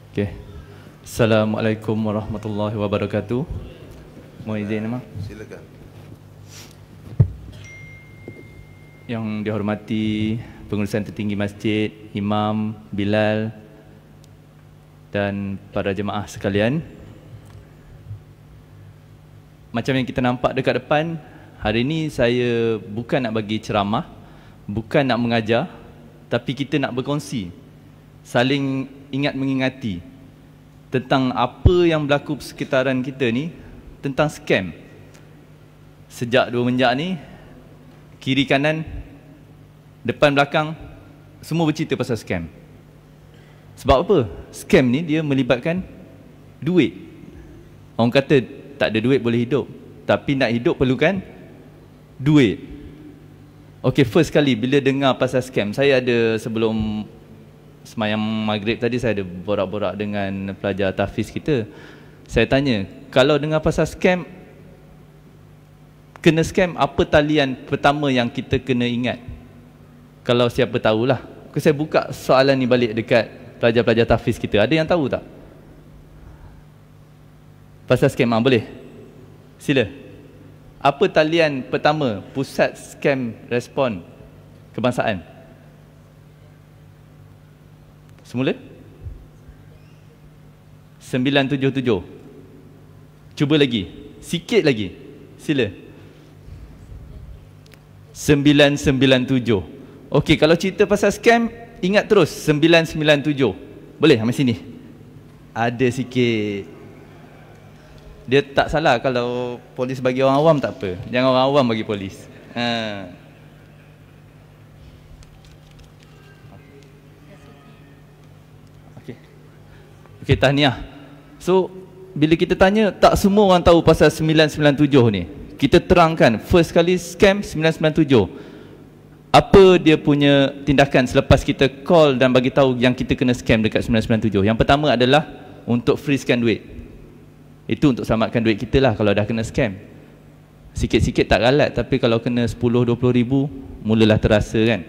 Okay. Assalamualaikum warahmatullahi wabarakatuh. Mohon izin nama. Silakan. Yang dihormati pengurusan tertinggi masjid, imam, Bilal dan para jemaah sekalian. Macam yang kita nampak dekat depan, hari ini saya bukan nak bagi ceramah, bukan nak mengajar, tapi kita nak berkongsi, saling ingat mengingati tentang apa yang berlaku sekitaran kita ni, tentang scam. Sejak 2 menjak ni, kiri kanan, depan belakang, semua bercerita pasal scam. Sebab apa? Scam ni dia melibatkan duit. Orang kata tak ada duit boleh hidup, tapi nak hidup perlukan duit. Okay, first kali bila dengar pasal scam, saya ada sebelum semayang maghrib tadi, saya ada borak-borak dengan pelajar tahfiz kita. Saya tanya, kalau dengar pasal scam, kena scam, apa talian pertama yang kita kena ingat? Kalau siapa tahulah. Saya buka soalan ni balik dekat pelajar-pelajar tahfiz kita. Ada yang tahu tak pasal scam? Boleh? Sila. Apa talian pertama Pusat Scam Respon Kebangsaan? Semula 977. Cuba lagi, sikit lagi. Sila. 997. Okey, kalau cerita pasal scam, ingat terus 997. Boleh sampai sini? Ada sikit. Dia tak salah kalau polis bagi orang awam, tak apa. Jangan orang awam bagi polis. Okey, tahniah. So, bila kita tanya, tak semua orang tahu pasal 997 ni. Kita terangkan, first kali scam 997. Apa dia punya tindakan selepas kita call dan bagi tahu yang kita kena scam dekat 997? Yang pertama adalah untuk freezekan duit. Itu untuk selamatkan duit kita lah kalau dah kena scam. Sikit-sikit tak galat, tapi kalau kena 10-20 ribu, mulalah terasa kan.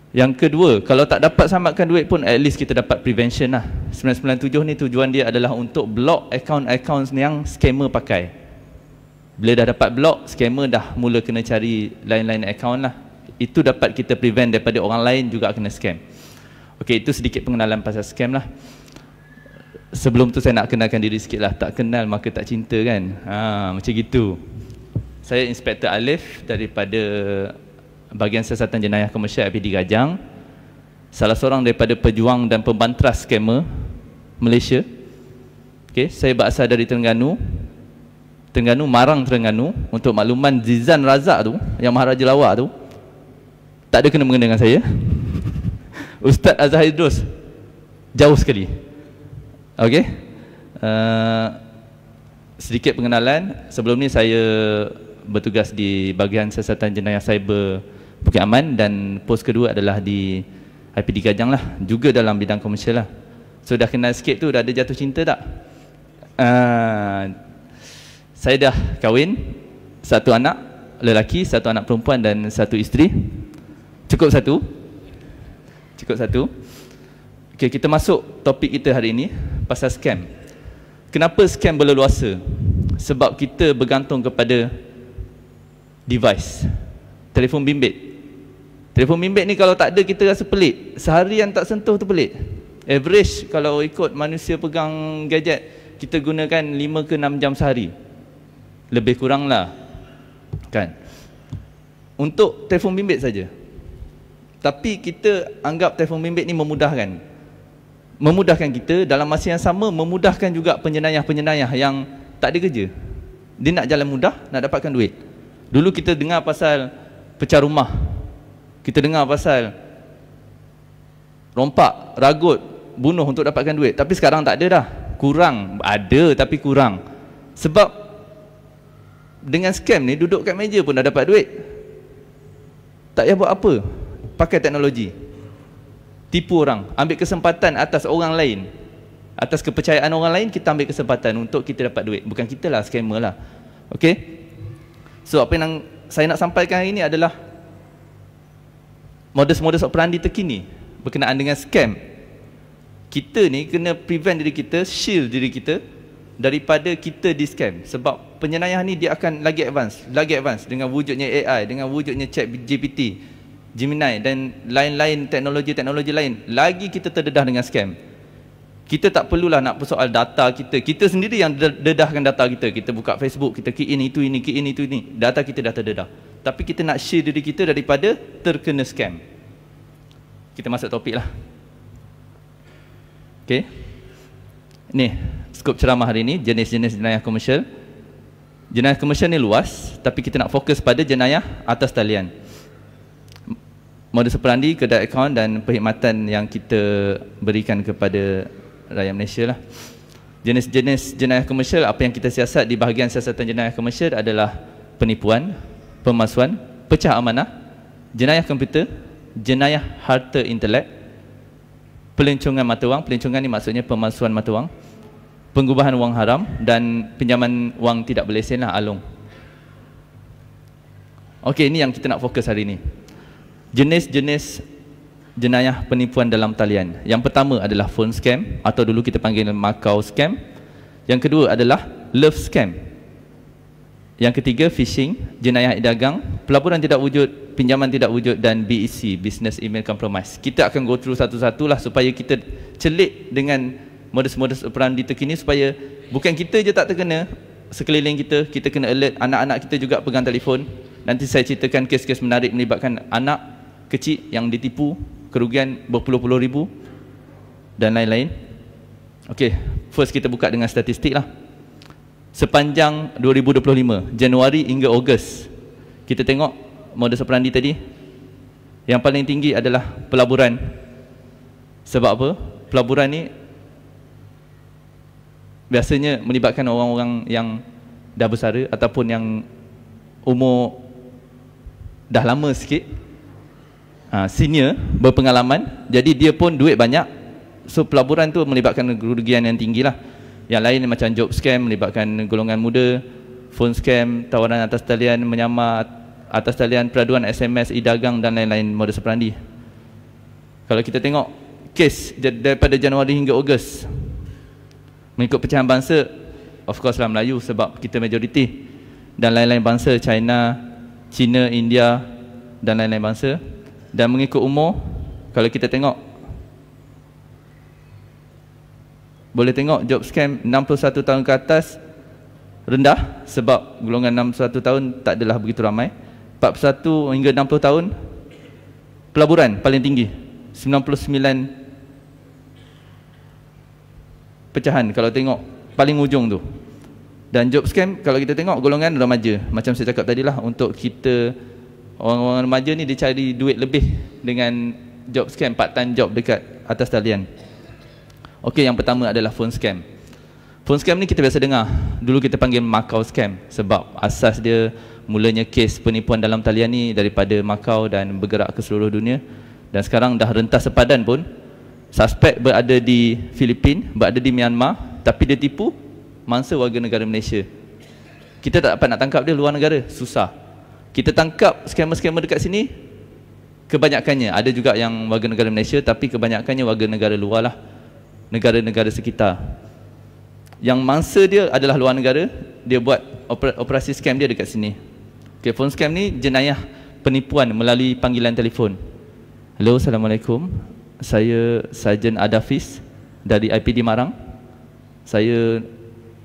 Yang kedua, kalau tak dapat selamatkan duit pun, at least kita dapat prevention lah. 997 ni tujuan dia adalah untuk block account-account yang scammer pakai. Bila dah dapat block, scammer dah mula kena cari lain-lain account lah. Itu dapat kita prevent daripada orang lain juga kena scam. Okey, itu sedikit pengenalan pasal scam lah. Sebelum tu saya nak kenalkan diri sikit lah. Tak kenal maka tak cinta kan. Macam gitu. Saya Inspektor Alif daripada Bahagian Siasatan Jenayah Komersial IPD Gajang, salah seorang daripada pejuang dan pembantras skamer Malaysia. Okay, saya berasal dari Terengganu, Marang Terengganu. Untuk makluman, Zizan Razak tu, yang Maharaja Lawak tu, tak ada kena-mengena dengan saya. Ustaz Azhar Idrus, jauh sekali. Okay, sedikit pengenalan. Sebelum ni saya bertugas di Bahagian Siasatan Jenayah Cyber Bukit Aman, dan pos kedua adalah di IPD Gajang lah, juga dalam bidang komersial lah. So dah kenal sikit tu, dah ada jatuh cinta tak? Saya dah kahwin, 1 anak lelaki, 1 anak perempuan dan 1 isteri. Cukup satu? Cukup satu. Okay, kita masuk topik kita hari ini, pasal scam. Kenapa scam berleluasa? Sebab kita bergantung kepada device, telefon bimbit. Telefon bimbit ni kalau tak ada, kita rasa pelik. Seharian tak sentuh tu pelik. Average kalau ikut manusia pegang gadget, kita gunakan 5 ke 6 jam sehari, lebih kurang lah kan, untuk telefon bimbit saja. Tapi kita anggap telefon bimbit ni memudahkan kita. Dalam masa yang sama, memudahkan juga penjenayah-penjenayah yang tak ada kerja. Dia nak jalan mudah, nak dapatkan duit. Dulu kita dengar pasal pecah rumah, kita dengar pasal rompak, ragut, bunuh untuk dapatkan duit. Tapi sekarang tak ada dah. Kurang. Ada tapi kurang. Sebab dengan scam ni, duduk kat meja pun dah dapat duit. Tak payah buat apa, pakai teknologi. Tipu orang, ambil kesempatan atas orang lain, atas kepercayaan orang lain, kita ambil kesempatan untuk kita dapat duit. Bukan kita lah, scammer lah. Okay. So apa yang saya nak sampaikan hari ini adalah modus-modus operandi terkini berkenaan dengan scam Kita ni kena prevent diri kita, shield diri kita daripada kita di scam. Sebab penjenayah ni dia akan lagi advance dengan wujudnya AI, dengan wujudnya ChatGPT, Gemini dan lain-lain teknologi lain. Lagi kita terdedah dengan scam. Kita tak perlulah nak persoal data kita. Kita sendiri yang dedahkan data kita. Kita buka Facebook, kita key in itu ini, key in itu ini. Data kita dah terdedah. Tapi kita nak shield diri kita daripada terkena scam. Kita masuk topik lah. Okay. Ni, skop ceramah hari ini, jenis-jenis jenayah komersial. Jenayah komersial ni luas, tapi kita nak fokus pada jenayah atas talian. Modus operandi, kedai akaun dan perkhidmatan yang kita berikan kepada rakyat Malaysia lah. Jenis-jenis jenayah komersial, apa yang kita siasat di bahagian siasatan jenayah komersial adalah penipuan, pemalsuan, pecah amanah, jenayah komputer, jenayah harta intelek, pelancongan mata wang. Pelancongan ni maksudnya pemalsuan mata wang, pengubahan wang haram dan pinjaman wang tidak berlesen lah, along. Okey, ini yang kita nak fokus hari ini. Jenis-jenis jenayah penipuan dalam talian. Yang pertama adalah phone scam atau dulu kita panggil Macau scam. Yang kedua adalah love scam. Yang ketiga phishing, jenayah dagang, pelaburan tidak wujud, pinjaman tidak wujud dan BEC, business email compromise. Kita akan go through satu-satulah supaya kita celik dengan modus-modus operandi terkini supaya bukan kita je tak terkena, sekeliling kita kena alert, anak-anak kita juga pegang telefon. Nanti saya ceritakan kes-kes menarik melibatkan anak kecil yang ditipu, kerugian berpuluh-puluh ribu dan lain-lain. Okey, first kita buka dengan statistik lah. Sepanjang 2025, Januari hingga Ogos, kita tengok modus operandi tadi. Yang paling tinggi adalah pelaburan. Sebab apa? Pelaburan ni biasanya melibatkan orang-orang yang dah bersara ataupun yang umur dah lama sikit, senior, berpengalaman. Jadi dia pun duit banyak. So pelaburan tu melibatkan kerugian yang tinggi lah. Yang lain macam job scam melibatkan golongan muda, phone scam, tawaran atas talian, menyamar atas talian, peraduan SMS, e-dagang dan lain-lain modus operandi. Kalau kita tengok kes daripada Januari hingga Ogos, mengikut pecahan bangsa, of course lah Melayu sebab kita majoriti, dan lain-lain bangsa, China, India dan lain-lain bangsa. Dan mengikut umur, kalau kita tengok, boleh tengok job scam 61 tahun ke atas rendah sebab golongan 61 tahun tak adalah begitu ramai. 41 hingga 60 tahun pelaburan paling tinggi, 99 pecahan kalau tengok paling ujung tu. Dan job scam kalau kita tengok golongan remaja, macam saya cakap tadi lah, untuk kita orang-orang remaja ni dia cari duit lebih dengan job scam, part time job dekat atas talian. Okey, yang pertama adalah phone scam. Phone scam ni kita biasa dengar. Dulu kita panggil Macau scam sebab asas dia mulanya kes penipuan dalam talian ni daripada Macau dan bergerak ke seluruh dunia. Dan sekarang dah rentas sepadan pun. Suspek berada di Filipina, berada di Myanmar, tapi dia tipu mangsa warga negara Malaysia. Kita tak dapat nak tangkap dia luar negara, susah. Kita tangkap scammer-scammer dekat sini, kebanyakannya, ada juga yang warga negara Malaysia, tapi kebanyakannya warga negara luar lah, negara-negara sekitar. Yang mangsa dia adalah luar negara, dia buat operasi scam dia dekat sini. Okay, phone scam ni jenayah penipuan melalui panggilan telefon. Hello, Assalamualaikum. Saya Sarjan Adafis dari IPD Marang. Saya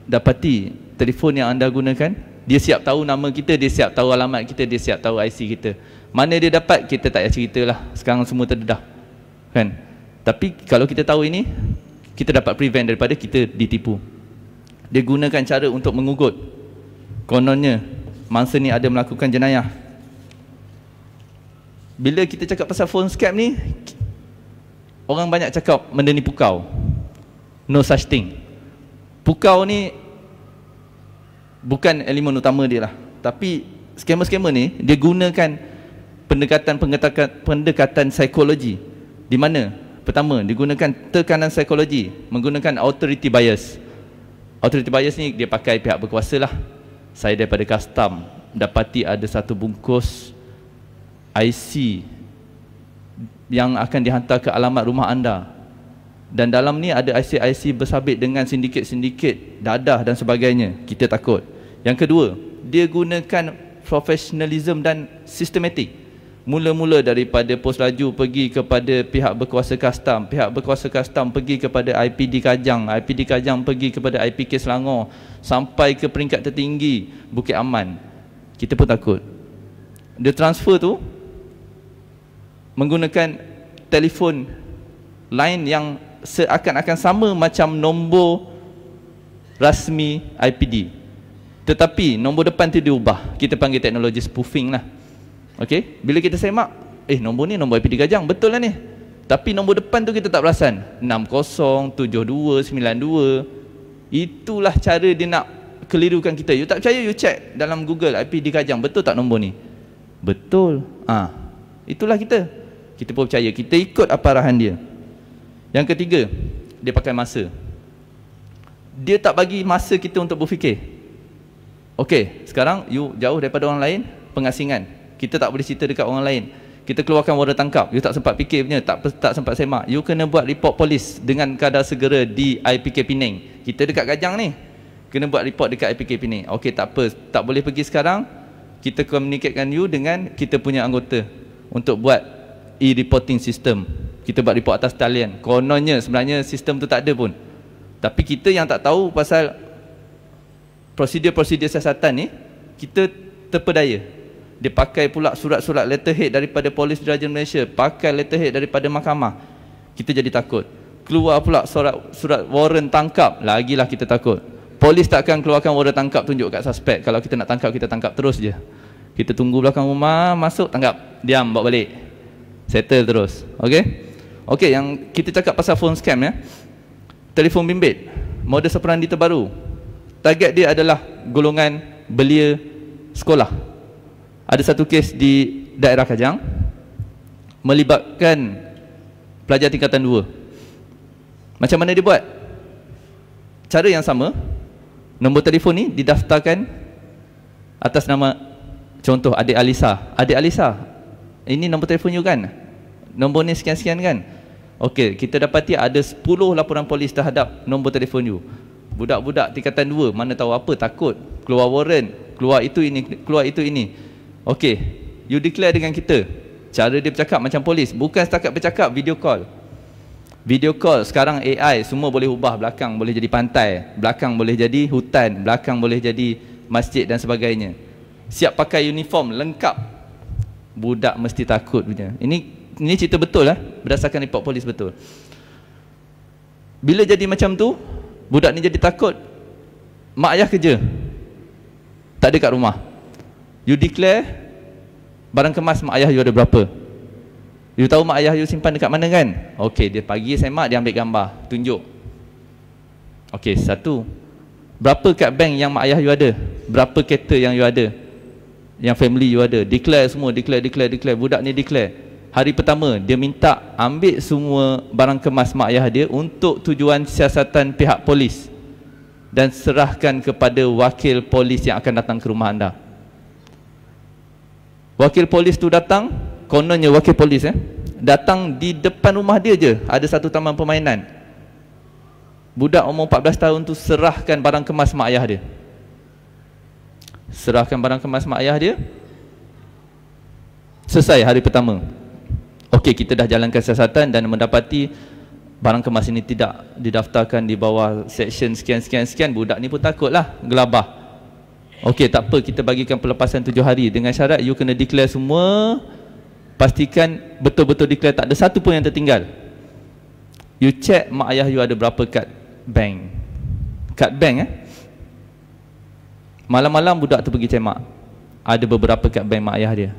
dapati telefon yang anda gunakan, dia siap tahu nama kita, dia siap tahu alamat kita, dia siap tahu IC kita. Mana dia dapat, kita tak payah ceritalah. Sekarang semua terdedah, kan? Tapi kalau kita tahu ini, kita dapat prevent daripada kita ditipu. Dia gunakan cara untuk mengugut. Kononnya mangsa ni ada melakukan jenayah. Bila kita cakap pasal phone scam ni, orang banyak cakap benda ni pukau. No such thing. Pukau ni bukan elemen utama dia lah. Tapi scammer-scammer ni dia gunakan pendekatan psikologi. Di mana? Pertama, digunakan tekanan psikologi, menggunakan authority bias. Authority bias ni dia pakai pihak berkuasa lah. Saya daripada custom dapati ada satu bungkus IC yang akan dihantar ke alamat rumah anda Dan dalam ni ada IC-IC bersabit dengan sindiket-sindiket dadah dan sebagainya. Kita takut. Yang kedua, dia gunakan profesionalism dan sistematik. Mula-mula daripada pos laju pergi kepada pihak berkuasa kastam, pihak berkuasa kastam pergi kepada IPD Kajang, IPD Kajang pergi kepada IPK Selangor, sampai ke peringkat tertinggi Bukit Aman. Kita pun takut. Dia transfer tu menggunakan telefon line yang seakan-akan sama macam nombor rasmi IPD, tetapi nombor depan tu diubah. Kita panggil teknologi spoofing lah. Okey, bila kita semak, nombor ni nombor IPD Kajang, betul lah ni. Tapi nombor depan tu kita tak perasan. 607292. Itulah cara dia nak kelirukan kita. You tak percaya, you check dalam Google IPD Kajang, betul tak nombor ni? Betul. Itulah kita. Kita pun percaya, kita ikut apa arahan dia. Yang ketiga, dia pakai masa. Dia tak bagi masa kita untuk berfikir. Okey, sekarang you jauh daripada orang lain, pengasingan. Kita tak boleh cerita dekat orang lain. Kita keluarkan waran tangkap. You tak sempat fikir punya, tak sempat semak. You kena buat report polis dengan kadar segera di IPK Penang. Kita dekat Kajang ni, kena buat report dekat IPK Penang. Okey, tak apa, tak boleh pergi sekarang. Kita communicatekan you dengan kita punya anggota untuk buat e-reporting system. Kita buat report atas talian. Kononnya sebenarnya sistem tu tak ada pun. Tapi kita yang tak tahu pasal prosedur-prosedur siasatan ni, kita terpedaya. Dia pakai pula surat-surat letterhead daripada Polis Diraja Malaysia, pakai letterhead daripada mahkamah. Kita jadi takut. Keluar pula surat warrant tangkap, lagilah kita takut. Polis takkan keluarkan warrant tangkap tunjuk kat suspek. Kalau kita nak tangkap, kita tangkap terus je. Kita tunggu belakang rumah, masuk, tangkap, diam, bawa balik, settle terus. Okey, yang kita cakap pasal phone scam ya, telefon bimbit, modus operandi terbaru. Target dia adalah golongan belia sekolah. Ada satu kes di daerah Kajang melibatkan pelajar tingkatan 2. Macam mana dia buat? Cara yang sama. Nombor telefon ni didaftarkan atas nama, contoh adik Alisa. Adik Alisa, ini nombor telefon you kan? Nombor ni sekian-sekian kan? Okey, kita dapati ada 10 laporan polis terhadap nombor telefon you. Budak-budak tingkatan 2 mana tahu apa, takut, keluar warrant, keluar itu ini. Okey, you declare dengan kita. Cara dia bercakap macam polis, bukan setakat bercakap, video call. Video call sekarang AI semua boleh ubah, belakang boleh jadi pantai, belakang boleh jadi hutan, belakang boleh jadi masjid dan sebagainya. Siap pakai uniform lengkap. Budak mesti takut punya. Ini cerita betul lah, berdasarkan report polis betul. Bila jadi macam tu, budak ni jadi takut. Mak ayah kerja, tak ada kat rumah. You declare barang kemas mak ayah you ada berapa. You tahu mak ayah you simpan dekat mana kan? Okey, dia pagi semak, dia ambil gambar, tunjuk. Okey, satu, berapa kad bank yang mak ayah you ada, berapa kereta yang you ada, yang family you ada. Declare semua, declare. Budak ni declare. Hari pertama dia minta ambil semua barang kemas mak ayah dia untuk tujuan siasatan pihak polis dan serahkan kepada wakil polis yang akan datang ke rumah anda. Wakil polis tu datang, kononnya wakil polis datang di depan rumah dia je, ada satu taman permainan. Budak umur 14 tahun tu serahkan barang kemas mak ayah dia. Serahkan barang kemas mak ayah dia. Selesai hari pertama. Okey, kita dah jalankan siasatan dan mendapati barang kemas ini tidak didaftarkan di bawah section sekian. Budak ni pun takutlah, gelabah. Okey, tak apa, kita bagikan pelepasan 7 hari dengan syarat you kena declare semua. Pastikan betul-betul declare, tak ada satu pun yang tertinggal. You check mak ayah you ada berapa kad bank. Kad bank Malam-malam budak tu pergi cemak, ada beberapa kad bank mak ayah dia.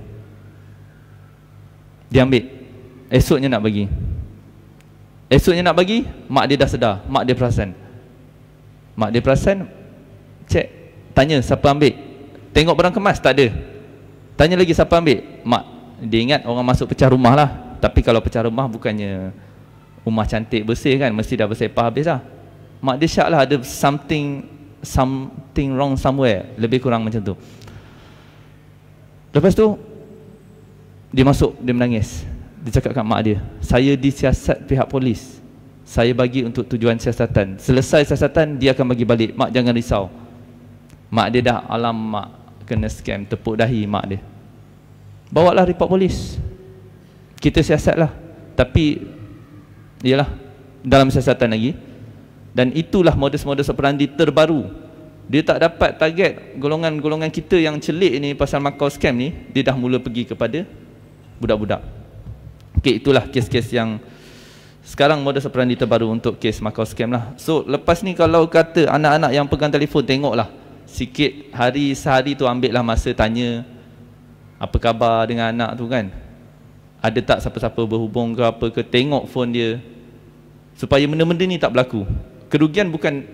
Dia ambil. Esoknya nak bagi, mak dia dah sedar, mak dia perasan. Cek, tanya siapa ambil. Tengok barang kemas, tak ada. Tanya lagi siapa ambil. Mak, dia ingat orang masuk pecah rumah lah. Tapi kalau pecah rumah bukannya rumah cantik bersih kan, mesti dah bersepah habis lah. Mak dia syak lah, ada something wrong somewhere. Lebih kurang macam tu. Lepas tu dia masuk, dia menangis. Dia cakap kat mak dia, saya disiasat pihak polis. Saya bagi untuk tujuan siasatan. Selesai siasatan, dia akan bagi balik. Mak jangan risau. Mak dia dah, alamak, kena scam, tepuk dahi mak dia. Bawa lah report polis. Kita siasat lah. Tapi, ialah, dalam siasatan lagi. Dan itulah modus-modus operandi terbaru. Dia tak dapat target golongan-golongan kita yang celik ni pasal Macau scam ni, dia dah mula pergi kepada budak-budak. Okay, itulah kes-kes yang sekarang modus operandi terbaru untuk kes Macau scam lah. So lepas ni kalau kata anak-anak yang pegang telefon, tengoklah sikit, sehari tu ambil lah masa tanya apa khabar dengan anak tu kan, ada tak siapa-siapa berhubung ke apa ke, tengok phone dia supaya benda-benda ni tak berlaku. Kerugian bukan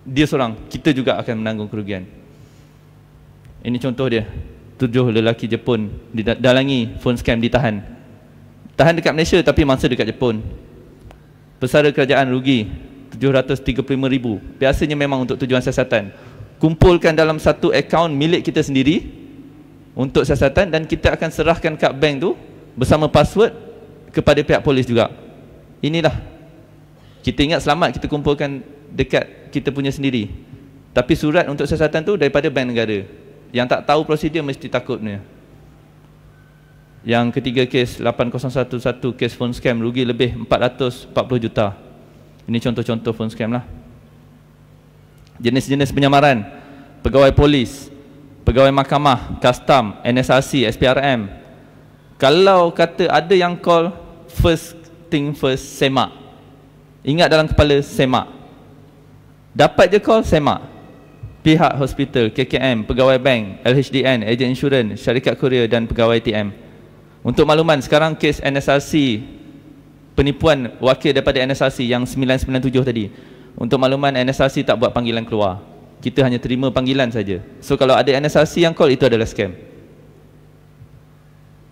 dia seorang, kita juga akan menanggung kerugian. Ini contoh dia, 7 lelaki Jepun didalangi phone scam, ditahan dekat Malaysia tapi mangsa dekat Jepun. Pesara kerajaan rugi 735,000. Biasanya memang untuk tujuan siasatan. Kumpulkan dalam satu akaun milik kita sendiri untuk siasatan, dan kita akan serahkan kad bank tu bersama password kepada pihak polis juga. Inilah, kita ingat selamat kita kumpulkan dekat kita punya sendiri, tapi surat untuk siasatan tu daripada bank negara. Yang tak tahu prosedur mesti takut punya. Yang ketiga kes 8011 kes phone scam, rugi lebih 440 juta. Ini contoh-contoh phone scam lah. Jenis-jenis penyamaran: pegawai polis, pegawai mahkamah, custom, NSRC, SPRM. Kalau kata ada yang call, first thing first, semak. Ingat dalam kepala, semak. Dapat je call, semak. Pihak hospital, KKM, pegawai bank, LHDN, ejen insurans, syarikat kurier dan pegawai TM. Untuk makluman, sekarang kes NSRC, penipuan wakil daripada NSRC yang 997 tadi. Untuk makluman, NSRC tak buat panggilan keluar. Kita hanya terima panggilan saja. So kalau ada NSRC yang call, itu adalah scam.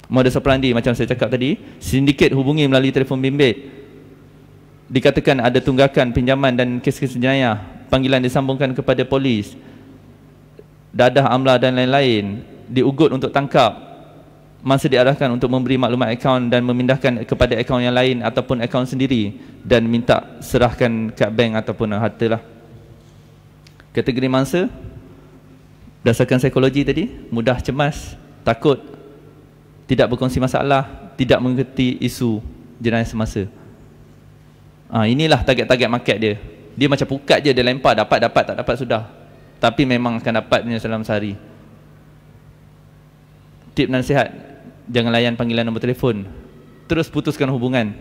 Modus operandi macam saya cakap tadi, sindiket hubungi melalui telefon bimbit. Dikatakan ada tunggakan pinjaman dan kes-kes jenayah. Panggilan disambungkan kepada polis. Dadah amla dan lain-lain. Diugut untuk tangkap. Masa diarahkan untuk memberi maklumat akaun dan memindahkan kepada akaun yang lain ataupun akaun sendiri, dan minta serahkan kad bank ataupun harta lah. Kategori mangsa, berdasarkan psikologi tadi, mudah cemas, takut, tidak berkongsi masalah, tidak mengerti isu jenayah semasa. Inilah target-target market dia. Dia macam pukat je, dia lempar, dapat, tak dapat sudah. Tapi memang akan dapatnya dalam sehari. Tip dan nasihat: jangan layan panggilan nombor telefon. Terus putuskan hubungan.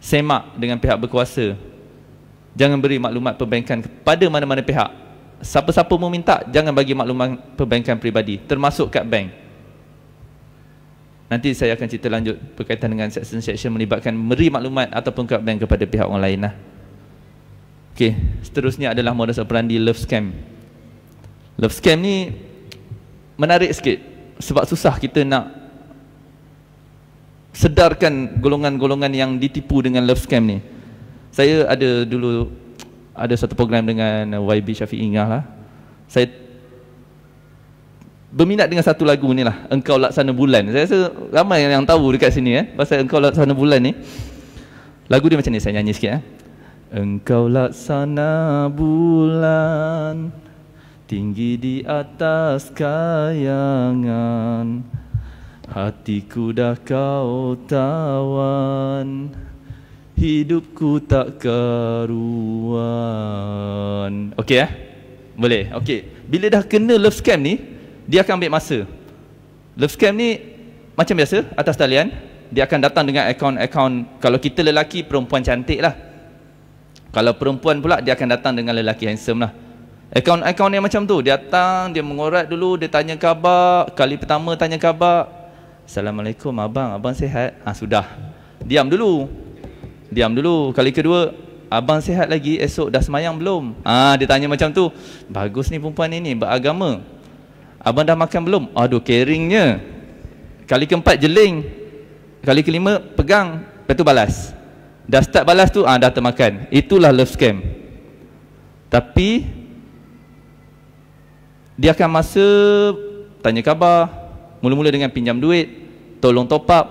Semak dengan pihak berkuasa. Jangan beri maklumat perbankan kepada mana-mana pihak. Siapa-siapa mau minta, jangan bagi maklumat perbankan peribadi, termasuk kad bank. Nanti saya akan cerita lanjut berkaitan dengan section melibatkan memberi maklumat ataupun kad bank kepada pihak orang lain lah. Okey, seterusnya adalah modus operandi love scam. Love scam ni menarik sikit, sebab susah kita nak sedarkan golongan-golongan yang ditipu dengan love scam ni. Saya dulu ada satu program dengan YB Syafiq Ingah lah. Saya berminat dengan satu lagu ni lah, Engkau Laksana Bulan. Saya rasa ramai yang tahu dekat sini pasal Engkau Laksana Bulan ni. Lagu dia macam ni, saya nyanyi sikit. Engkau laksana bulan, tinggi di atas kayangan, hatiku dah kau tawan, hidupku tak karuan. Okey boleh? Okey. Bila dah kena love scam ni, dia akan ambil masa. Love scam ni macam biasa, atas talian. Dia akan datang dengan akaun-akaun, kalau kita lelaki, perempuan cantik lah. Kalau perempuan pula, dia akan datang dengan lelaki handsome lah. Akaun-akaun yang macam tu, dia datang, dia mengorat dulu, dia tanya khabar. Kali pertama tanya khabar, Assalamualaikum abang sihat? Sudah. Diam dulu. Kali kedua, abang sihat lagi, esok dah semayang belum? Dia tanya macam tu. Bagus ni perempuan ni, beragama. Abang dah makan belum? Aduh, caringnya. Kali keempat, jeling. Kali kelima, pegang, lepas tu balas. Dah start balas tu, dah termakan. Itulah love scam. Tapi dia akan masa tanya khabar, mula-mula dengan pinjam duit, tolong top up.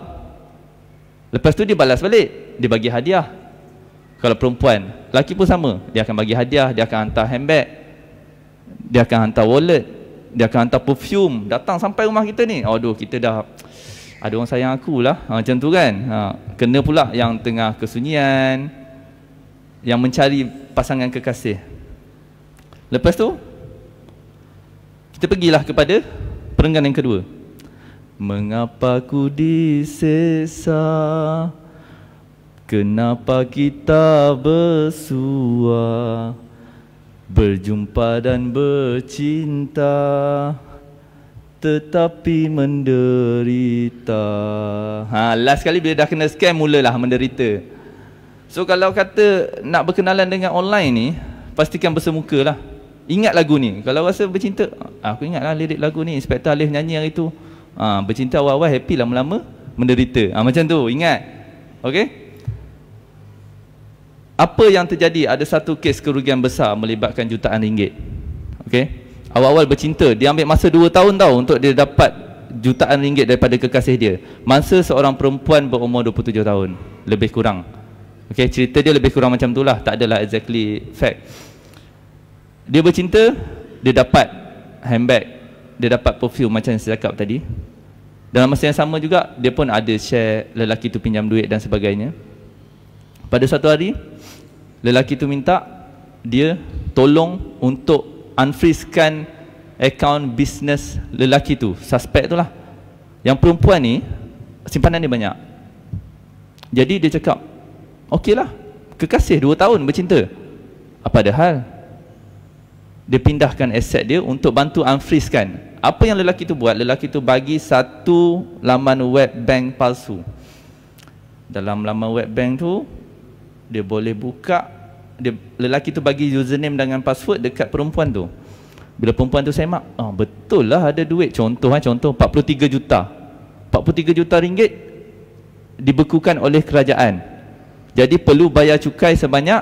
Lepas tu dia balas balik, dia bagi hadiah. Kalau perempuan, lelaki pun sama. Dia akan bagi hadiah, dia akan hantar handbag, dia akan hantar wallet, dia akan hantar perfume. Datang sampai rumah kita ni, aduh kita dah ada orang sayang aku lah, macam tu kan. Kena pula yang tengah kesunyian, yang mencari pasangan kekasih. Lepas tu kita pergilah kepada perenggan yang kedua. Mengapa ku diseksa, kenapa kita bersua, berjumpa dan bercinta, tetapi menderita. Last kali bila dah kena scam, mulalah menderita. So kalau kata nak berkenalan dengan online ni, pastikan bersemuka lah. Ingat lagu ni. Kalau rasa bercinta, aku ingat lah lirik lagu ni, Inspektor Alif nyanyi hari tu. Bercinta awal-awal happy, lama-lama menderita. Macam tu, ingat. Okay. Apa yang terjadi? Ada satu kes kerugian besar melibatkan jutaan ringgit. Okay. Awal-awal bercinta, dia ambil masa 2 tahun tau untuk dia dapat jutaan ringgit daripada kekasih dia. Masa seorang perempuan berumur 27 tahun, lebih kurang. Okay, cerita dia lebih kurang macam tu lah, tak adalah exactly fact. Dia bercinta, dia dapat handbag, dia dapat perfume macam yang saya cakap tadi. Dalam masa yang sama juga, dia pun ada share lelaki tu pinjam duit dan sebagainya. Pada satu hari, lelaki tu minta dia tolong untuk unfreeze-kan akaun bisnes lelaki tu, suspek tu lah. Yang perempuan ni simpanan dia banyak. Jadi dia cakap, okey lah, kekasih 2 tahun bercinta, padahal dia pindahkan aset dia untuk bantu unfreeze-kan. Apa yang lelaki tu buat? Lelaki tu bagi satu laman web bank palsu. Dalam laman web bank tu, dia boleh buka, lelaki tu bagi username dengan password dekat perempuan tu. Bila perempuan tu semak, betul lah ada duit. Contoh 43 juta. 43 juta ringgit dibekukan oleh kerajaan. Jadi perlu bayar cukai sebanyak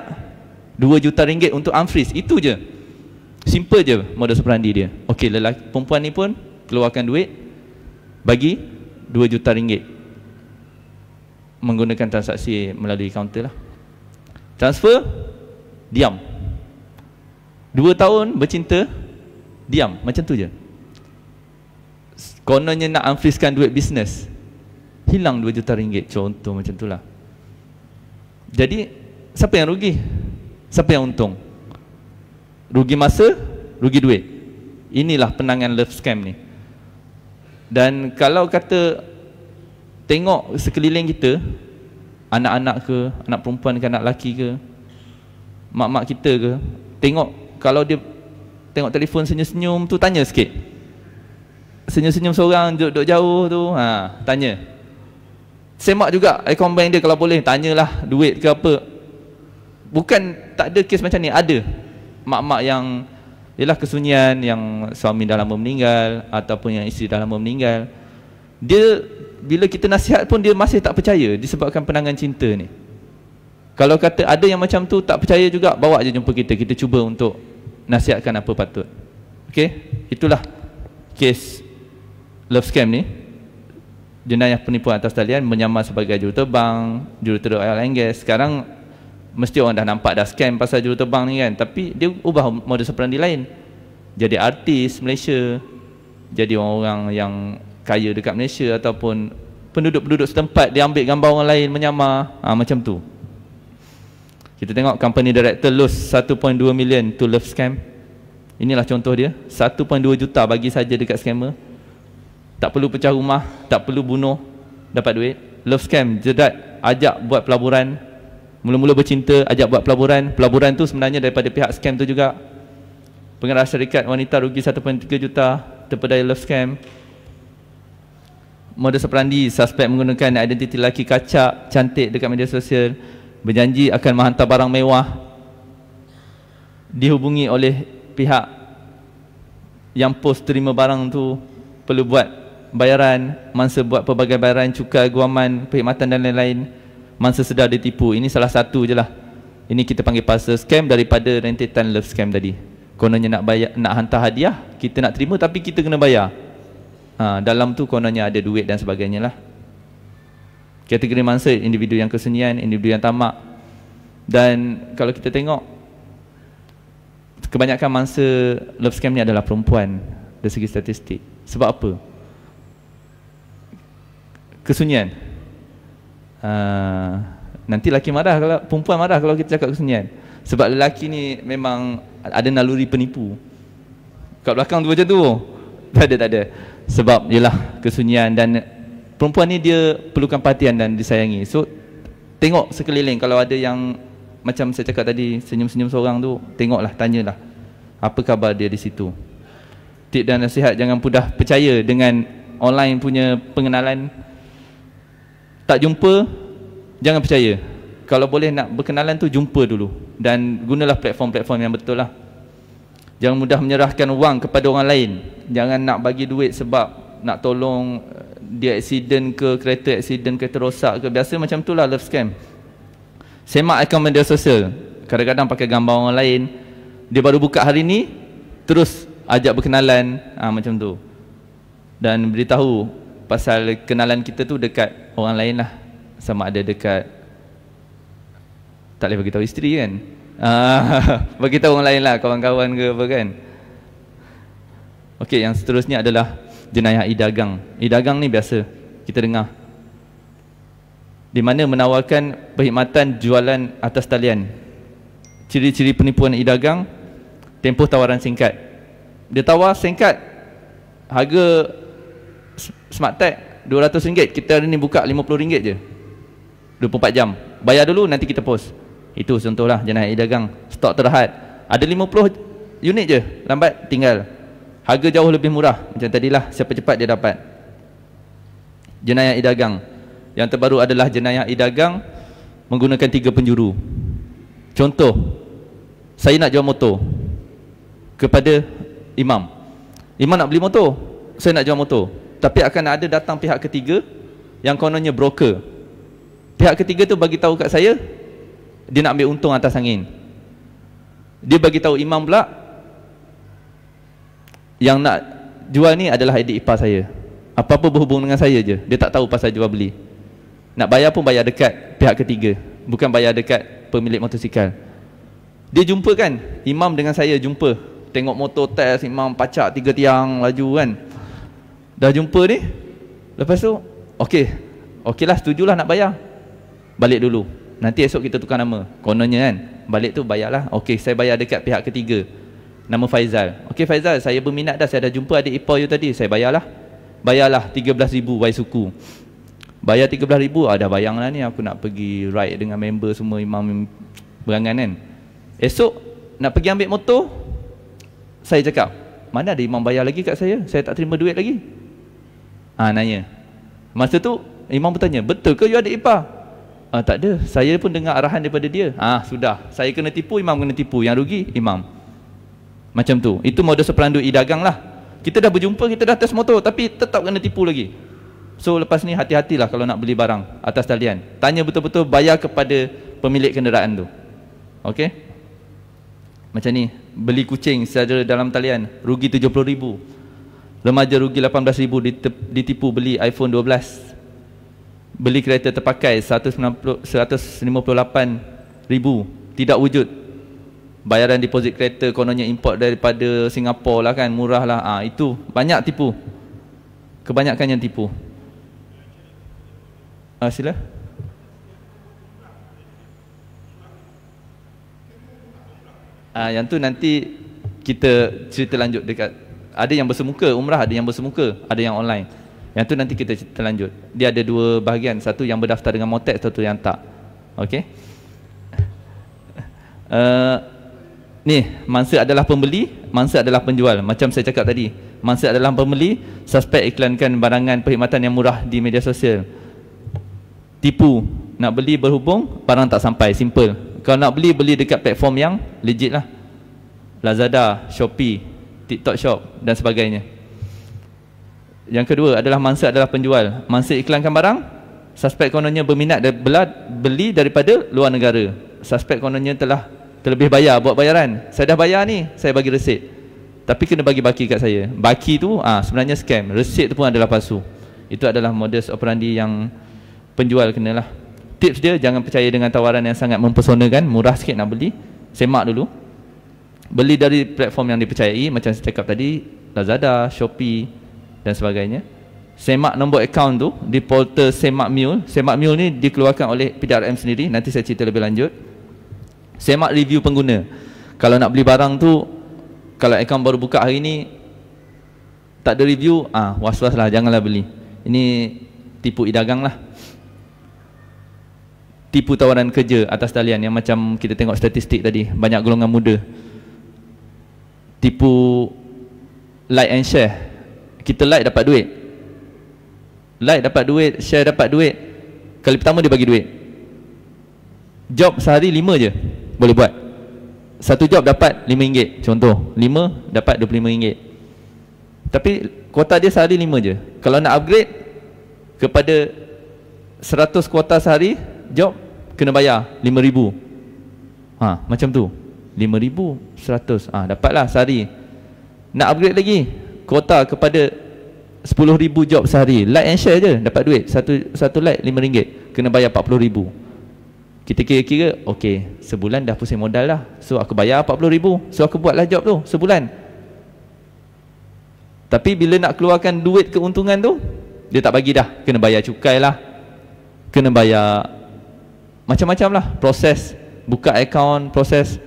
2 juta ringgit untuk unfreeze. Itu je. Simple je modus operandi dia. Okey, lelaki perempuan ni pun keluarkan duit, bagi 2 juta ringgit menggunakan transaksi melalui kaunter lah. Transfer, diam. 2 tahun bercinta, diam, macam tu je. Kononnya nak unfreeze-kan duit bisnes, hilang 2 juta ringgit. Contoh macam tu lah. Jadi siapa yang rugi? Siapa yang untung? Rugi masa, rugi duit. Inilah penanganan love scam ni. Dan kalau kata tengok sekeliling kita, anak-anak ke, anak perempuan ke, anak lelaki ke, mak-mak kita ke, tengok kalau dia tengok telefon senyum-senyum tu, tanya sikit. Senyum-senyum seorang duduk jauh tu, tanya. Semak juga akaun bank dia kalau boleh, tanyalah duit ke apa. Bukan tak ada kes macam ni, ada mak-mak yang ialah kesunyian, yang suami dah lama meninggal ataupun yang isteri dah lama meninggal. Dia bila kita nasihat pun dia masih tak percaya disebabkan penangan cinta ni. Kalau kata ada yang macam tu tak percaya juga, bawa je jumpa kita, kita cuba untuk nasihatkan apa patut. Okey, itulah kes love scam ni. Jenayah penipuan atas talian menyamar sebagai juruterbang, jurutera oil and gas. Sekarang mesti orang dah nampak dah scam pasal juruterbang ni kan, tapi dia ubah modus operandi lain. Jadi artis Malaysia, jadi orang-orang yang kaya dekat Malaysia ataupun penduduk-penduduk setempat, dia ambil gambar orang lain menyamar, macam tu. Kita tengok company director lose 1.2 million to love scam. Inilah contoh dia, 1.2 juta bagi saja dekat scammer. Tak perlu pecah rumah, tak perlu bunuh, dapat duit. Love scam, jerat, ajak buat pelaburan. Mula-mula bercinta, ajak buat pelaburan. Pelaburan tu sebenarnya daripada pihak scam tu juga. Pengarah syarikat wanita rugi 1.3 juta terpedaya love scam. Modus operandi, suspek menggunakan identiti lelaki kacak, cantik dekat media sosial, berjanji akan menghantar barang mewah, dihubungi oleh pihak yang post terima barang tu, perlu buat bayaran, mangsa buat pelbagai bayaran, cukai, guaman, perkhidmatan dan lain-lain. Mangsa sedar dia tipu. Ini salah satu je lah. Ini kita panggil pasal scam daripada rentetan love scam tadi. Kononnya nak bayar, nak hantar hadiah, kita nak terima tapi kita kena bayar. Dalam tu kononnya ada duit dan sebagainya lah. Kategori mangsa, individu yang kesunyian, individu yang tamak. Dan kalau kita tengok, kebanyakan mangsa love scam ni adalah perempuan dari segi statistik. Sebab apa? Kesunyian. Nanti lelaki marah kalau perempuan marah kalau kita cakap kesunyian. Sebab lelaki ni memang ada naluri penipu. Kat belakang tu macam tu. Tak ada. Sebab ialah kesunyian, dan perempuan ni dia perlukan perhatian dan disayangi. So tengok sekeliling, kalau ada yang macam saya cakap tadi, senyum-senyum seorang tu, tengoklah, tanyalah apa khabar dia di situ. Tip dan nasihat, jangan mudah percaya dengan online punya pengenalan. Tak jumpa, jangan percaya. Kalau boleh nak berkenalan tu, jumpa dulu. Dan gunalah platform-platform yang betul lah. Jangan mudah menyerahkan wang kepada orang lain. Jangan nak bagi duit sebab nak tolong dia accident ke, kereta rosak ke. Biasa macam tu lah love scam. Semak akaun media sosial, kadang-kadang pakai gambar orang lain. Dia baru buka hari ni, terus ajak berkenalan, macam tu. Dan beritahu pasal kenalan kita tu dekat orang lain lah. Sama ada dekat, tak boleh beritahu isteri kan, beritahu orang lain lah, kawan-kawan ke apa kan. Okey, yang seterusnya adalah jenayah e-dagang. E-dagang ni biasa kita dengar, di mana menawarkan perkhidmatan jualan atas talian. Ciri-ciri penipuan e-dagang, tempoh tawaran singkat. Dia tawar singkat, harga Smart Tag RM200, kita hari ni buka RM50 je, 24 jam. Bayar dulu, nanti kita post. Itu contohlah jenayah e-dagang. Stok terhad, ada 50 unit je, lambat tinggal. Harga jauh lebih murah, macam tadilah, siapa cepat dia dapat. Jenayah e-dagang. Yang terbaru adalah jenayah e-dagang menggunakan 3 penjuru. Contoh, saya nak jual motor kepada Imam. Imam nak beli motor, saya nak jual motor. Tapi akan ada datang pihak ketiga yang kononnya broker. Pihak ketiga tu bagi tahu kat saya, dia nak ambil untung atas angin. Dia bagi tahu Imam pula, yang nak jual ni adalah adik ipar saya. Apa-apa berhubung dengan saya je. Dia tak tahu pasal jual beli. Nak bayar pun bayar dekat pihak ketiga, bukan bayar dekat pemilik motosikal. Dia jumpa kan, Imam dengan saya jumpa, tengok motor test, Imam pacak 3 tiang laju kan. Dah jumpa ni, lepas tu okey lah, setujulah nak bayar. Balik dulu, nanti esok kita tukar nama, kononnya kan. Balik tu bayarlah. Okey, saya bayar dekat pihak ketiga, nama Faizal. Okey Faizal, saya berminat dah, saya dah jumpa adik ipar you tadi, saya bayarlah. Bayarlah RM13,000 wai suku. Bayar RM13,000, dah bayang lah ni, aku nak pergi ride dengan member semua, Imam berangan kan. Esok nak pergi ambil motor, saya cakap, mana ada Imam bayar lagi kat saya tak terima duit lagi. Nanya. Masa tu Imam bertanya, betul ke you adik ipar? Tak ada, saya pun dengar arahan daripada dia. Sudah, saya kena tipu, Imam kena tipu, yang rugi Imam. Macam tu. Itu modus operandi e-dagang lah. Kita dah berjumpa, kita dah test motor, tapi tetap kena tipu lagi. So lepas ni hati-hatilah kalau nak beli barang atas talian. Tanya betul-betul, bayar kepada pemilik kenderaan tu. Okey? Macam ni, beli kucing secara dalam talian rugi RM70,000. Remaja rugi RM18,000 ditipu beli iPhone 12. Beli kereta terpakai RM158,000 tidak wujud. Bayaran deposit kereta kononnya import daripada Singapura lah kan, murah lah. Itu banyak tipu. Kebanyakan yang tipu. Sila. Yang tu nanti kita cerita lanjut dekat, ada yang bersemuka umrah, ada yang bersemuka, ada yang online. Yang tu nanti kita cerita lanjut. Dia ada 2 bahagian, satu yang berdaftar dengan Motex, satu yang tak. Okey. Ni, mangsa adalah pembeli, mangsa adalah penjual. Macam saya cakap tadi, mangsa adalah pembeli, suspek iklankan barangan perkhidmatan yang murah di media sosial. Tipu, nak beli berhubung, barang tak sampai, simple. Kalau nak beli, beli dekat platform yang legit lah. Lazada, Shopee, TikTok Shop dan sebagainya. Yang kedua adalah mangsa adalah penjual. Mangsa iklankan barang, suspek kononnya berminat beli daripada luar negara. Suspek kononnya telah terlebih bayar, buat bayaran. Saya dah bayar ni, saya bagi resit, tapi kena bagi baki kat saya. Baki tu sebenarnya scam, resit tu pun adalah palsu. Itu adalah modus operandi yang penjual kenalah. tips dia, jangan percaya dengan tawaran yang sangat mempersonakan, murah sikit nak beli, semak dulu. Beli dari platform yang dipercayai, macam saya cakap tadi, Lazada, Shopee dan sebagainya. Semak nombor akaun tu di portal Semak Mule. Semak Mule ni dikeluarkan oleh PDRM sendiri, nanti saya cerita lebih lanjut. Semak review pengguna. Kalau nak beli barang tu, kalau akaun baru buka hari ni tak ada review, was-was lah, janganlah beli. Ini tipu idagang lah. Tipu tawaran kerja atas talian yang macam kita tengok statistik tadi, banyak golongan muda. Tipu like and share. Kita like dapat duit, like dapat duit, share dapat duit. Kali pertama dia bagi duit. Job sehari 5 je boleh buat. Satu job dapat RM5, contoh 5 dapat RM25. Tapi kuota dia sehari 5 je. Kalau nak upgrade kepada 100 kuota sehari job, kena bayar RM5,000. Macam tu, RM5,000, 100, dapatlah sehari. Nak upgrade lagi, kuota kepada 10,000 job sehari, like and share je dapat duit. Satu like RM5, kena bayar RM40,000. Kita kira-kira, okey, sebulan dah pusing modal dah, so aku bayar RM40,000, so aku buatlah job tu sebulan. Tapi bila nak keluarkan duit keuntungan tu, dia tak bagi dah. Kena bayar cukai lah, kena bayar macam-macam lah, proses buka akaun, proses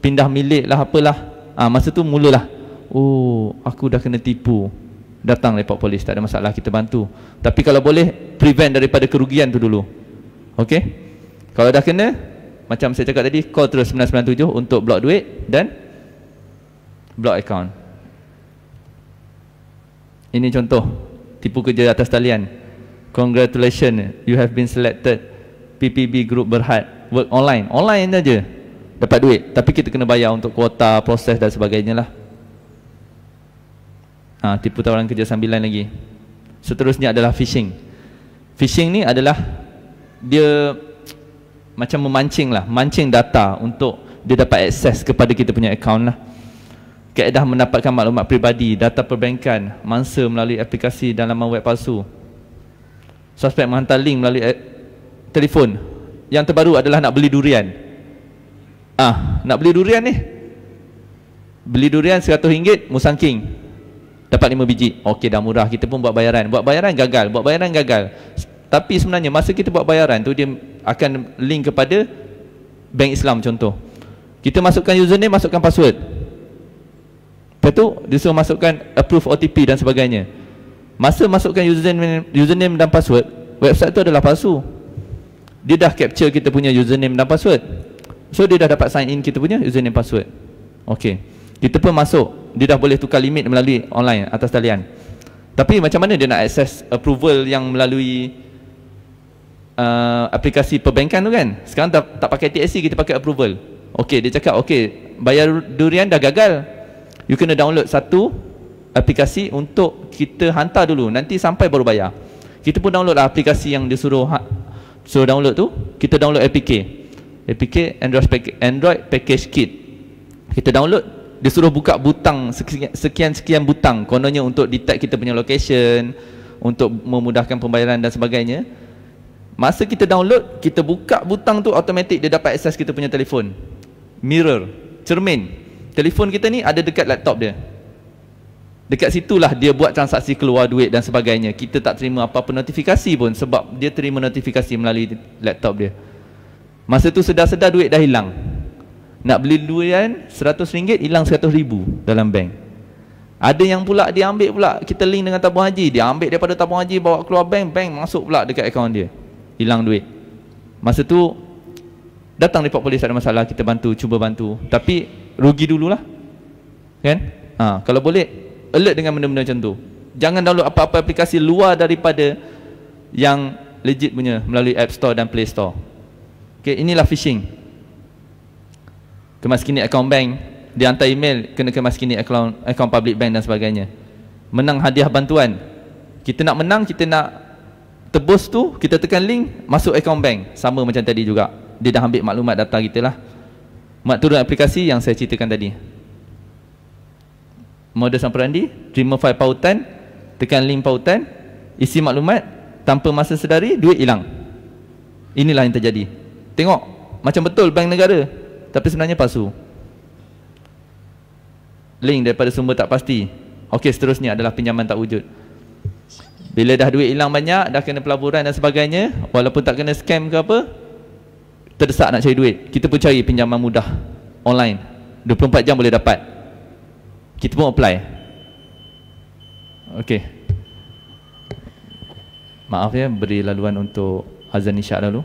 pindah milik lah, apalah. Masa tu mulalah, oh, aku dah kena tipu. Datang report polis, tak ada masalah, kita bantu. Tapi kalau boleh, prevent daripada kerugian tu dulu. Okey? Kalau dah kena, macam saya cakap tadi, call terus 997 untuk block duit dan block account. Ini contoh tipu kerja atas talian. Congratulations, you have been selected PPB Group Berhad. Work online, online aja dapat duit, tapi kita kena bayar untuk kuota, proses dan sebagainya lah. Tipu tawaran kerja sambilan lagi. Seterusnya adalah phishing. Phishing ni adalah dia macam memancing lah, mancing data untuk dia dapat akses kepada kita punya akaun lah. Kaedah mendapatkan maklumat peribadi, data perbankan, mangsa melalui aplikasi dan laman web palsu. Suspek menghantar link melalui telefon. Yang terbaru adalah nak beli durian. Nak beli durian ni, beli durian RM100, Musang King dapat 5 biji. Okey, dah murah, kita pun buat bayaran. Buat bayaran gagal. Tapi sebenarnya masa kita buat bayaran tu, dia akan link kepada bank Islam contoh. Kita masukkan username, masukkan password. Lepas tu dia suruh masukkan approve OTP dan sebagainya. Masa masukkan username dan password, website tu adalah palsu. Dia dah capture kita punya username dan password, so dia dah dapat sign in kita punya username password. Okey, kita pun masuk, dia dah boleh tukar limit melalui online atas talian. Tapi macam mana dia nak access approval yang melalui aplikasi perbankan tu kan? Sekarang tak pakai TSC, kita pakai approval. Okey, dia cakap okey, bayar durian dah gagal, you kena download satu aplikasi untuk kita hantar dulu, nanti sampai baru bayar. Kita pun download lah aplikasi yang dia suruh download tu. Kita download APK Android Package Kit. Kita download, dia suruh buka butang sekian butang, kononnya untuk detect kita punya location, untuk memudahkan pembayaran dan sebagainya. Masa kita download, kita buka butang tu, automatik dia dapat akses kita punya telefon. Mirror, cermin. Telefon kita ni ada dekat laptop dia. Dekat situlah dia buat transaksi keluar duit dan sebagainya. Kita tak terima apa-apa notifikasi pun, sebab dia terima notifikasi melalui laptop dia. Masa tu sedar-sedar duit dah hilang. Nak beli durian RM100, hilang RM100,000 dalam bank. Ada yang pula dia ambil pula, kita link dengan tabung haji, dia ambil daripada tabung haji bawa keluar bank masuk pula dekat akaun dia, hilang duit. Masa tu datang report polis, tak ada masalah, kita bantu, cuba bantu, tapi rugi dululah kan. Kalau boleh alert dengan benda-benda macam tu. Jangan download apa-apa aplikasi luar daripada yang legit punya melalui App Store dan Play Store. Okay, inilah phishing. Kemaskini akaun bank, dia hantar email, kena kemaskini akaun public bank dan sebagainya. Menang hadiah bantuan. Kita nak menang, kita nak tebus tu, kita tekan link, masuk akaun bank. Sama macam tadi juga, dia dah ambil maklumat data kita lah. Mak turun aplikasi yang saya ceritakan tadi. Modus operandi, terima fail pautan, tekan link pautan, isi maklumat, tanpa masa sedari, duit hilang. Inilah yang terjadi. Tengok, macam betul bank negara, tapi sebenarnya palsu. Link daripada sumber tak pasti. Okey, seterusnya adalah pinjaman tak wujud. Bila dah duit hilang banyak, dah kena pelaburan dan sebagainya, walaupun tak kena scam ke apa, terdesak nak cari duit, kita pun cari pinjaman mudah online, 24 jam boleh dapat, kita pun apply. Okey, maaf ya, beri laluan untuk azan isyak dulu.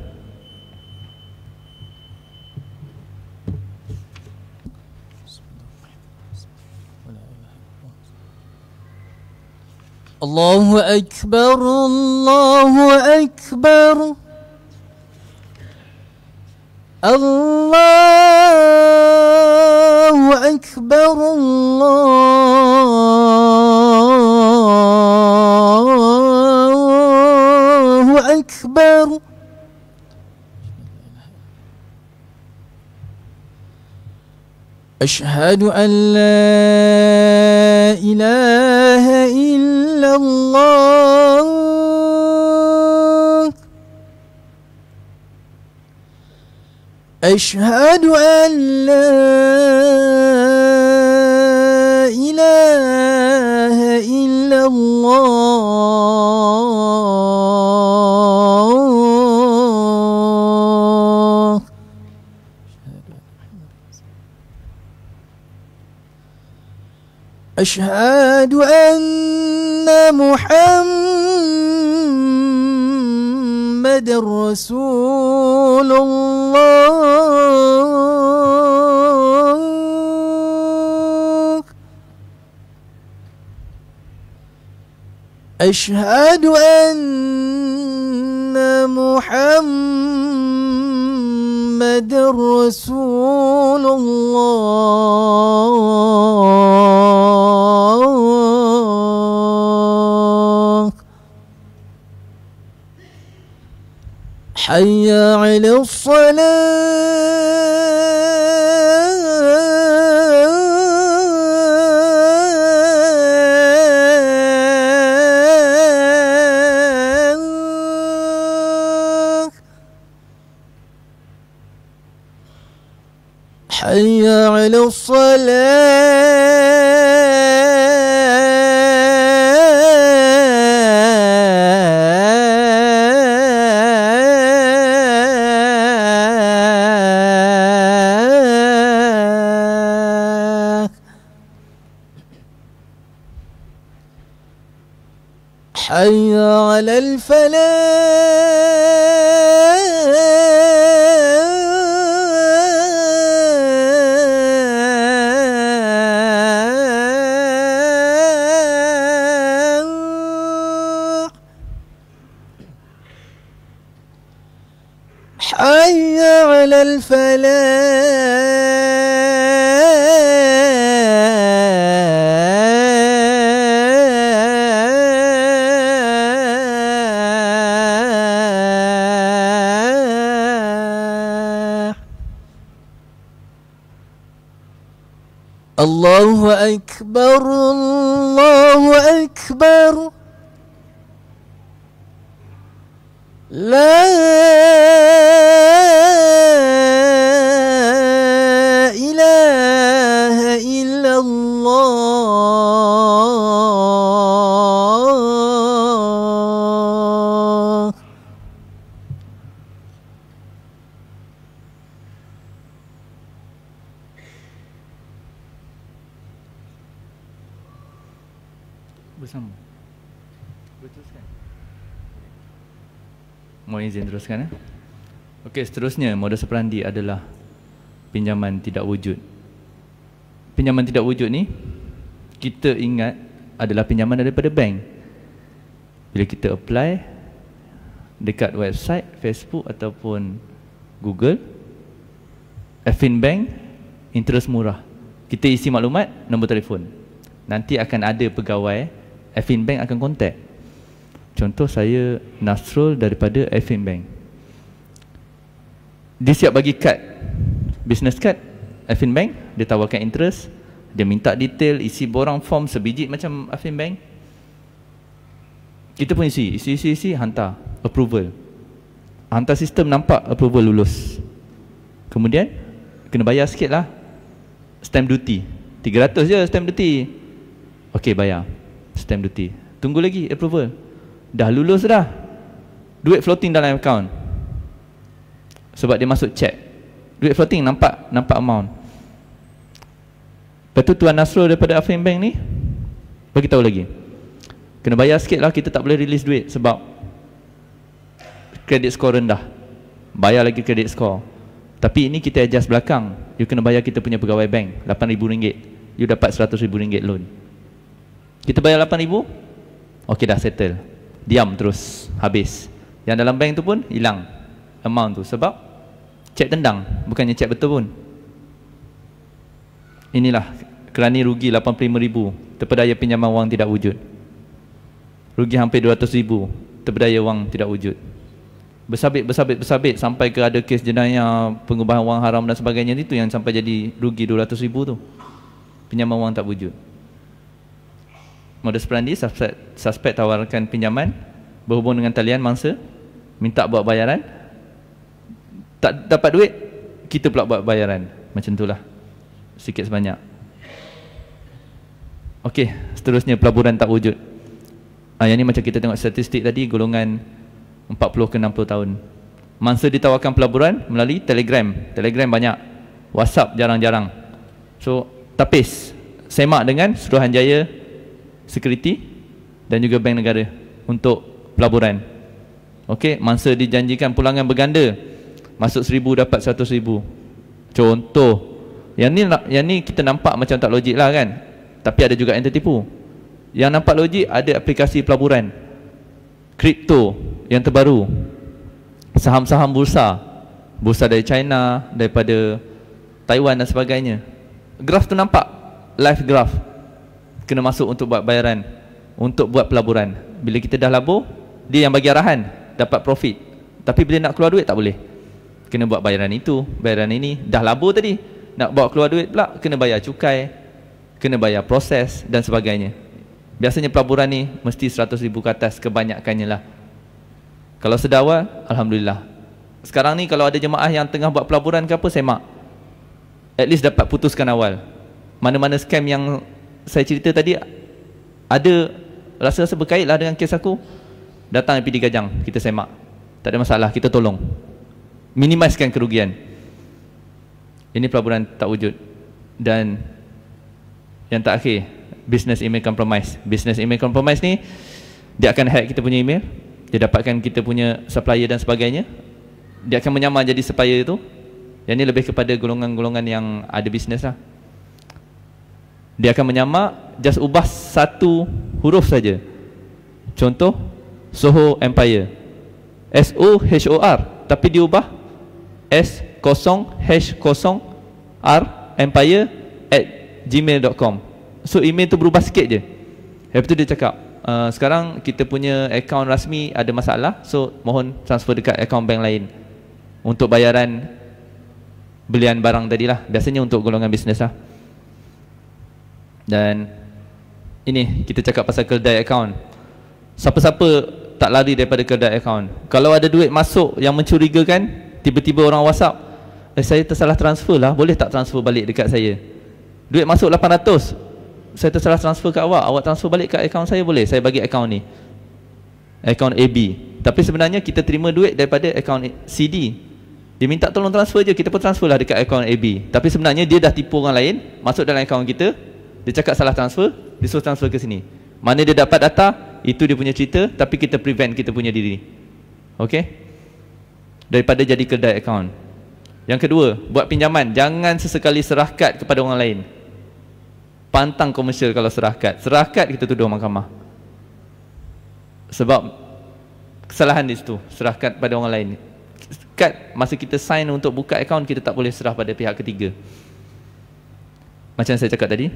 Allahu Akbar, Allahu Akbar, Allahu Akbar, Allahu Akbar. Ashhadu an la ilaha illallah. Ashhadu an la ilaha illallah. Ashhadu anna Muhammadar Rasulullah. Ashhadu anna Muhammadar Rasulullah. Hayya 'ala as-salah. Hayya 'ala as-salah. Hayya 'ala al-falah. Hayya 'ala al-falah. Allahu Akbar, Allahu Akbar. La ilaha illallah. Bersama. Teruskan. Mau izin teruskan. Okey, seterusnya modus operandi adalah pinjaman tidak wujud. Pinjaman tidak wujud ni kita ingat adalah pinjaman daripada bank. Bila kita apply dekat website Facebook ataupun Google, Affinbank, interest murah. Kita isi maklumat, nombor telefon. Nanti akan ada pegawai Affinbank akan kontak. Contoh saya Nasrul daripada Affinbank. Dia siap bagi kad, business card Affinbank, dia tawarkan interest, dia minta detail, isi borang form sebiji macam Affinbank. Kita pun isi, hantar approval. hantar sistem, nampak approval lulus. Kemudian kena bayar sikit lah stamp duty, 300 je stamp duty. Ok, bayar stamp duty, tunggu lagi approval. Dah lulus dah, duit floating dalam account. Sebab dia masuk check, duit floating, nampak amount. Lepas tu Tuan Nasrul daripada Afin Bank ni bagi tahu lagi, kena bayar sikit lah, kita tak boleh release duit sebab kredit skor rendah. Bayar lagi kredit skor. Tapi ini kita adjust belakang, you kena bayar kita punya pegawai bank RM8,000, you dapat RM100,000 loan. Kita bayar RM8,000, ok, dah settle, diam terus, habis. Yang dalam bank tu pun hilang amount tu sebab cek tendang, bukannya cek betul pun. Inilah kerana rugi RM85,000 terpedaya pinjaman wang tidak wujud. Rugi hampir RM200,000 terpedaya wang tidak wujud. Bersabit sampai ke ada kes jenayah pengubahan wang haram dan sebagainya. Itu yang sampai jadi rugi RM200,000 tu, pinjaman wang tak wujud. Modus operandi suspek tawarkan pinjaman, berhubung dengan talian mangsa, minta buat bayaran, tak dapat duit, kita pula buat bayaran. Macam itulah, sikit sebanyak. Okey, seterusnya pelaburan tak wujud. Yang ni macam kita tengok statistik tadi, golongan 40 ke 60 tahun. Mangsa ditawarkan pelaburan melalui Telegram. Telegram banyak, WhatsApp jarang-jarang. So tapis, semak dengan Suruhanjaya Security dan juga Bank Negara untuk pelaburan. Okey, mangsa dijanjikan pulangan berganda, masuk 1,000 dapat 100,000. Contoh. Yang ni kita nampak macam tak logik lah kan, tapi ada juga yang tertipu. Yang nampak logik, ada aplikasi pelaburan kripto yang terbaru, saham-saham bursa dari China, daripada Taiwan dan sebagainya. Graf tu nampak, live graph. Kena masuk untuk buat bayaran, untuk buat pelaburan. Bila kita dah labur, dia yang bagi arahan, dapat profit. Tapi bila nak keluar duit tak boleh, kena buat bayaran itu, bayaran ini. Dah labur tadi, nak bawa keluar duit pula, kena bayar cukai, kena bayar proses dan sebagainya. Biasanya pelaburan ni mesti 100,000 ke atas, kebanyakannya lah. Kalau sedawal, Alhamdulillah. Sekarang ni kalau ada jemaah yang tengah buat pelaburan ke apa, semak, at least dapat putuskan awal. Mana-mana scam yang saya cerita tadi, ada rasa-rasa berkait lah dengan kes aku, datang PD Kajang, kita semak, tak ada masalah, kita tolong minimizekan kerugian. Ini pelaburan tak wujud. Dan yang terakhir, business email compromise. Business email compromise ni, dia akan hack kita punya email, dia dapatkan kita punya supplier dan sebagainya, dia akan menyamar jadi supplier itu. Yang ni lebih kepada golongan-golongan yang ada bisnes lah. Dia akan menyamar, just ubah satu huruf saja. Contoh, Soho Empire, SOHOR, tapi diubah S0H0R Empire @gmail.com. So email tu berubah sikit je. Lepas tu dia cakap, sekarang kita punya akaun rasmi ada masalah, so mohon transfer dekat akaun bank lain untuk bayaran belian barang tadi lah. Biasanya untuk golongan bisnes lah. Dan ini kita cakap pasal keldai akaun. Siapa-siapa tak lari daripada keldai akaun. Kalau ada duit masuk yang mencurigakan, tiba-tiba orang WhatsApp, saya tersalah transfer lah, boleh tak transfer balik dekat saya? Duit masuk 800, saya tersalah transfer kat awak, awak transfer balik kat akaun saya boleh? Saya bagi akaun ni, akaun AB. Tapi sebenarnya kita terima duit daripada akaun CD. Dia minta tolong transfer je, kita pun transfer lah dekat akaun AB. Tapi sebenarnya dia dah tipu orang lain, masuk dalam akaun kita, dia cakap salah transfer, dia suruh transfer ke sini. Mana dia dapat data, itu dia punya cerita, tapi kita prevent kita punya diri. Okey? Daripada jadi keldai akaun. Yang kedua, buat pinjaman, jangan sesekali serahkat kepada orang lain. Pantang komersial kalau serahkat. Serahkat kita tuduh mahkamah. Sebab kesalahan di situ, serahkat pada orang lain. Kad masa kita sign untuk buka akaun, kita tak boleh serah pada pihak ketiga. Macam saya cakap tadi,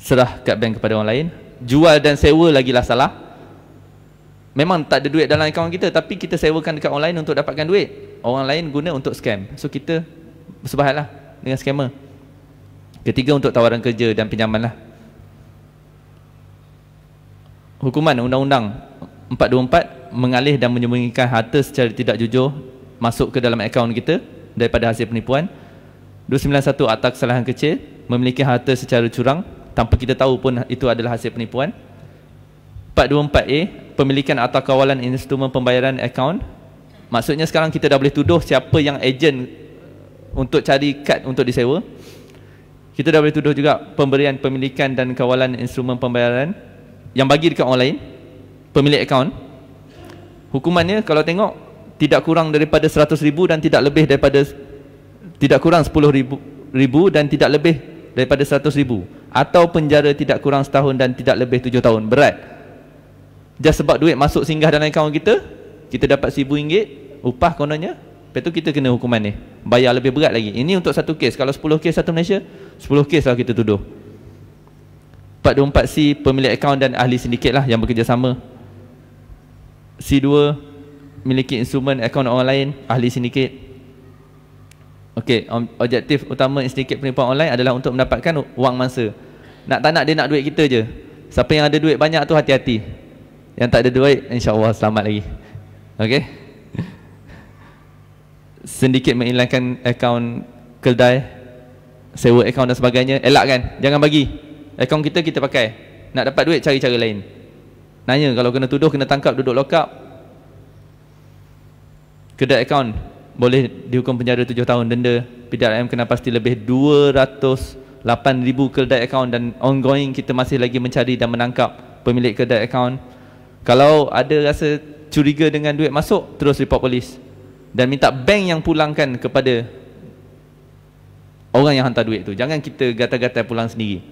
serah kad bank kepada orang lain. Jual dan sewa lagilah salah. Memang tak ada duit dalam akaun kita, tapi kita sewakan dekat orang lain untuk dapatkan duit. Orang lain guna untuk scam. So kita bersebahatlah dengan scammer. Ketiga, untuk tawaran kerja dan pinjaman lah. Hukuman Undang-Undang 424, mengalih dan menyembunyikan harta secara tidak jujur masuk ke dalam akaun kita daripada hasil penipuan. 291 akta kesalahan kecil, memiliki harta secara curang tanpa kita tahu pun itu adalah hasil penipuan. 424A, pemilikan atau kawalan instrumen pembayaran akaun. Maksudnya sekarang kita dah boleh tuduh siapa yang ejen untuk cari kad untuk disewa. Kita dah boleh tuduh juga pemberian pemilikan dan kawalan instrumen pembayaran yang bagi dekat orang lain, pemilik akaun. Hukumannya kalau tengok tidak kurang daripada 100,000 dan tidak lebih daripada, tidak kurang 10,000 dan tidak lebih daripada 100,000, atau penjara tidak kurang setahun dan tidak lebih 7 tahun. Berat. Just sebab duit masuk singgah dalam akaun kita, kita dapat RM1,000 upah kononnya, lepas tu kita kena hukuman ni, bayar lebih berat lagi. Ini untuk satu kes. Kalau 10 kes satu Malaysia, 10 kes lah kita tuduh. 424C, pemilik akaun dan ahli sindiket lah yang bekerjasama. C2, miliki instrumen akaun orang lain, ahli sindiket. Okey, objektif utama sindiket penipuan online adalah untuk mendapatkan wang mangsa. Nak tak nak dia nak duit kita je. Siapa yang ada duit banyak tu hati-hati. Yang tak ada duit, insya-Allah selamat lagi. Okey. Sindiket menghilangkan akaun kedai, sewa akaun dan sebagainya, elak kan? Jangan bagi. Akaun kita pakai. Nak dapat duit cari cara lain. Nanya kalau kena tuduh, kena tangkap, duduk lock up. Kedai akaun boleh dihukum penjara 7 tahun, denda PDRM kena pasti lebih 208,000 kedai akaun, dan ongoing kita masih lagi mencari dan menangkap pemilik kedai akaun. Kalau ada rasa curiga dengan duit masuk, terus report polis dan minta bank yang pulangkan kepada orang yang hantar duit tu. Jangan kita gatal-gatal pulang sendiri.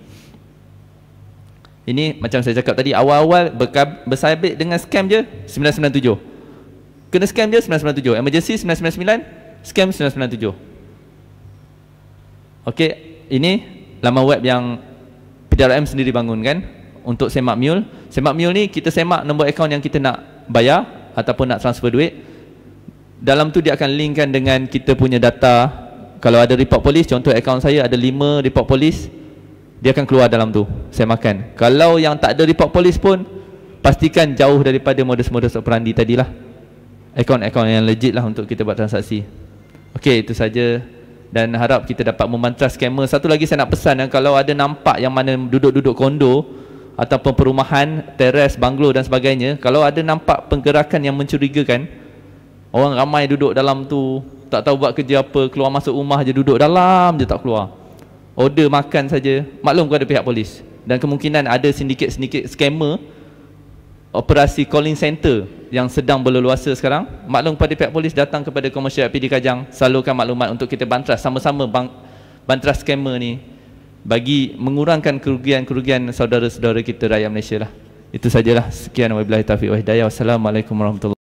Ini macam saya cakap tadi, awal-awal bersabit dengan scam je 997. Kena scam je 997, emergency 999, scam 997. Okey, ini laman web yang PDRM sendiri bangun kan untuk semak mule. Semak mule ni kita semak nombor akaun yang kita nak bayar ataupun nak transfer duit. Dalam tu dia akan linkkan dengan kita punya data. Kalau ada report polis, contoh akaun saya ada 5 report polis, dia akan keluar dalam tu semakan. Kalau yang tak ada report polis pun, pastikan jauh daripada modus-modus operandi tadilah. Akaun-akaun yang legit lah untuk kita buat transaksi. Okey, itu saja, dan harap kita dapat memantras scammer. Satu lagi saya nak pesan, kalau ada nampak yang mana duduk-duduk kondo ataupun perumahan, teres, banglo dan sebagainya, kalau ada nampak penggerakan yang mencurigakan, orang ramai duduk dalam tu, tak tahu buat kerja apa, keluar masuk rumah je, duduk dalam je tak keluar, order makan saja, maklum kepada pihak polis. Dan kemungkinan ada sindiket-sindiket scammer, operasi calling center yang sedang berleluasa sekarang. Maklum kepada pihak polis, datang kepada Komersial PD Kajang, salurkan maklumat untuk kita bantras sama-sama, bantras scammer ni, bagi mengurangkan kerugian-kerugian saudara-saudara kita rakyat Malaysia lah. Itu sajalah. Sekian, wabillahi taufiq wa hidayah. Wassalamualaikum warahmatullahi wabarakatuh.